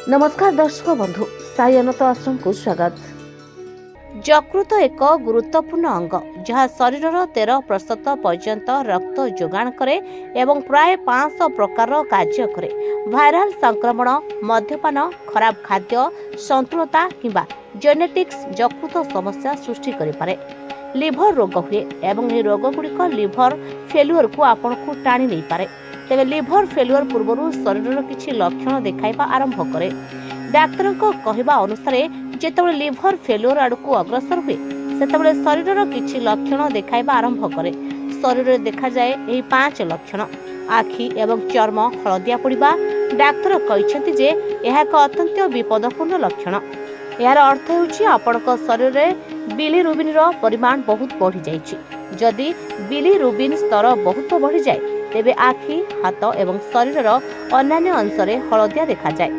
नमस्कार दर्शक बंधु साई अनंत आश्रम को स्वागत। यकृत एक गुरुत्वपूर्ण अंग जहाँ शरीर 13% पर्यंत रक्त जोगाण करे एवं प्राय 500 प्रकार कार्य करे। भाइराल संक्रमण, मद्यपान, खराब खाद्य, संतुलता किंबा जेनेटिक्स यकृत समस्या सृष्टि करि पारे। लिभर रोग हुए एवं यह रोग गुड़िक लिभर फेल्युअर को आपण को टाणी नहीं पारे। तेरे लिभर फेल्युअर पूर्व शरीर किसी लक्षण देखाइबा आरंभ करे। डाक्तर कहवा अनुसार जेतेबेले लिभर फेल्युअर आड़कू अग्रसर हुए सेतेबेले शरीर किसी लक्षण देखाइबा आरंभ करे। शरीर देखा जाए यही 5 लक्षण। आखि एवं चर्म हलदिया पड़िबा। डाक्तर कहते जे यह एक अत्यंत विपदपूर्ण लक्षण। यार अर्थ होउछि आपनक शरीर में बिलिरुबिन परिमाण बहुत बढ़ी जाइछि। जदि बिलिरुबिन स्तर बहुत बढ़ी जाए तेबे आखि, हाथ एवं शरीर अन्य अंश हलदिया देखा जाए।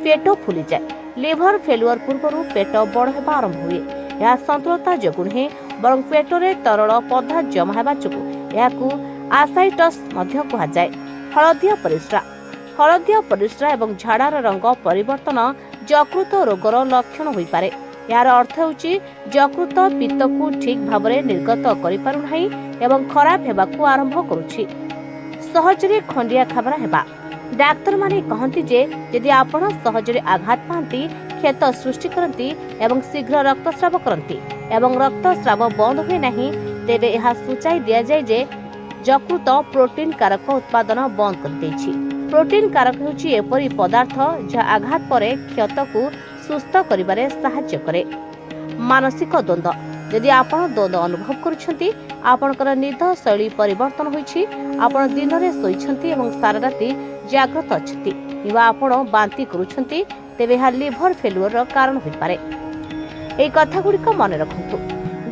पेट फुली जाए। लिभर फेल्युअर पूर्व पेट बड़ होगा आरंभ हुए। यह संतुलता जोगु नुहे बरं पेटरे तरल पदार्थ जमा होगा जोगु यहाकू आसाइटस मध्य कहा जाए। हलदिया परिस्रा एवं झाड़ार रंग परिवर्तन यकृत रोगर लक्षण होई पारे। यार अर्थ होउछि यकृत पित्त को ठीक भाव में निर्गत करि पारु नाही एवं खराब हेबाकू आरंभ करुछि। सहजरे खंडिया खाबरा हेबा। डाक्तर माने कहती जे यदि आपण सहजरे आघात पाती, क्षत सृष्टि करती एवं शीघ्र रक्तस्राव करती एवं रक्तस्राव बंद हुए नहीं तेबे यह सूचाई दिया जाए जे यकृत प्रोटीन कारक उत्पादन बंद कर देछि। प्रोटीन कारक होछि एपरि पदार्थ जहाँ आघात परे क्षत को सुस्थ करिबारे सहाय्य करे। मानसिक द्वंद्व। यदि आपण द्वंद्व अनुभव करुछंती, आपणकर निद शैली परिवर्तन होइछि, आपण दिन रे सोइछंती एवं सारा राति जागृत अछंती किबा आपण बांती करुछंती तेबे हा लिभर फेल्युअर रो कारण होई पारे। एई कथा गुडी को मन रखंतु।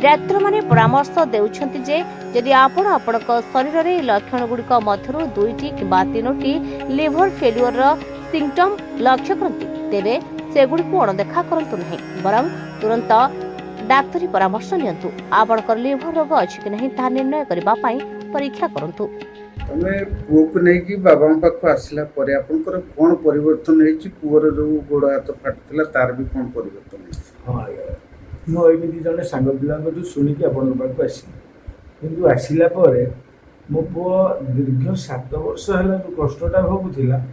डाक्टर माने परामर्श देउछंती जे यदि आपण आपणक शरीर रे लक्षण गुडी को मध्यरु 2टी किबा 3टी लिभर फेल्युअर रो सिम्पटम लक्ष्य करंती तेबे सेगुडी को अणदेखा करंतु नहीं, बरं तुरंत डाक्तरी परामर्श नियंतु। आपणकर लिभर रोग अछि कि नहीं ता निर्णय करबा पई परीक्षा करंतु। तमे पुओ को नहीं कि बाबा पाख आसला परे आपनकर कोन परिवर्तन हेछि? पुओर जो गोड़ हाथ फाटुतला तार भी कोन परिवर्तन हेछि? हां आज्ञा, मो एमिति जने सांग पिलांक जो सुनी कि आपन पाख आसी किंतु आसिला परे मो पुओ दीर्घ 7 वर्ष हला जो कष्टटा भोगुथिला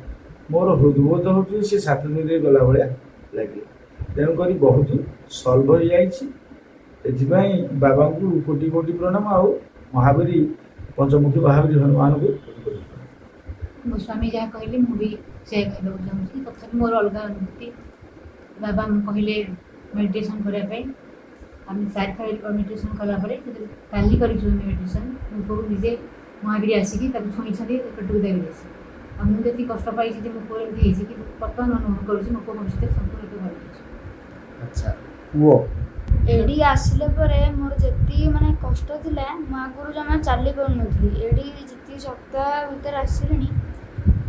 मोर हृदबोध होछि से 7 दिन रे गला भलिया लागिला। तेणु करी बहुत सॉल्व हो जाइछि। एथिबाई बाबा को कोटि कोटि प्रणाम आउ महावीरी पंचमुखी महावीर हनुमान को मो स्वामी जहाँ कहले मुझे से कहूँ चाहूँगी तथा मोर अलग अनुभूति। बाबा कहले मेडिटेशन करने आम 4 तारीख मेडिटेशन कलापर काली कर मेडिटेशन मुझे निजे महावीर आसिक छुई पेटू देवी मुझे कष्ट पाई मो पुओ एमती कि बर्तमान अनुभव करुँच मो पुओ भविष्य संपूर्ण भल। अच्छा वो एडी आसिले परे मोर जेती माने कष्ट थिला मो आगुरु जमा चाली पाउनथली एडी जेती सप्ताह भीतर आसिलिनी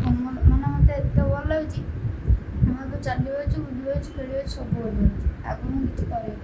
माने मते एते भल लागछि। हम तो चालिबो छु बुलिबो छु खेलिबो सब भल लागछि। आगु मु किछि करै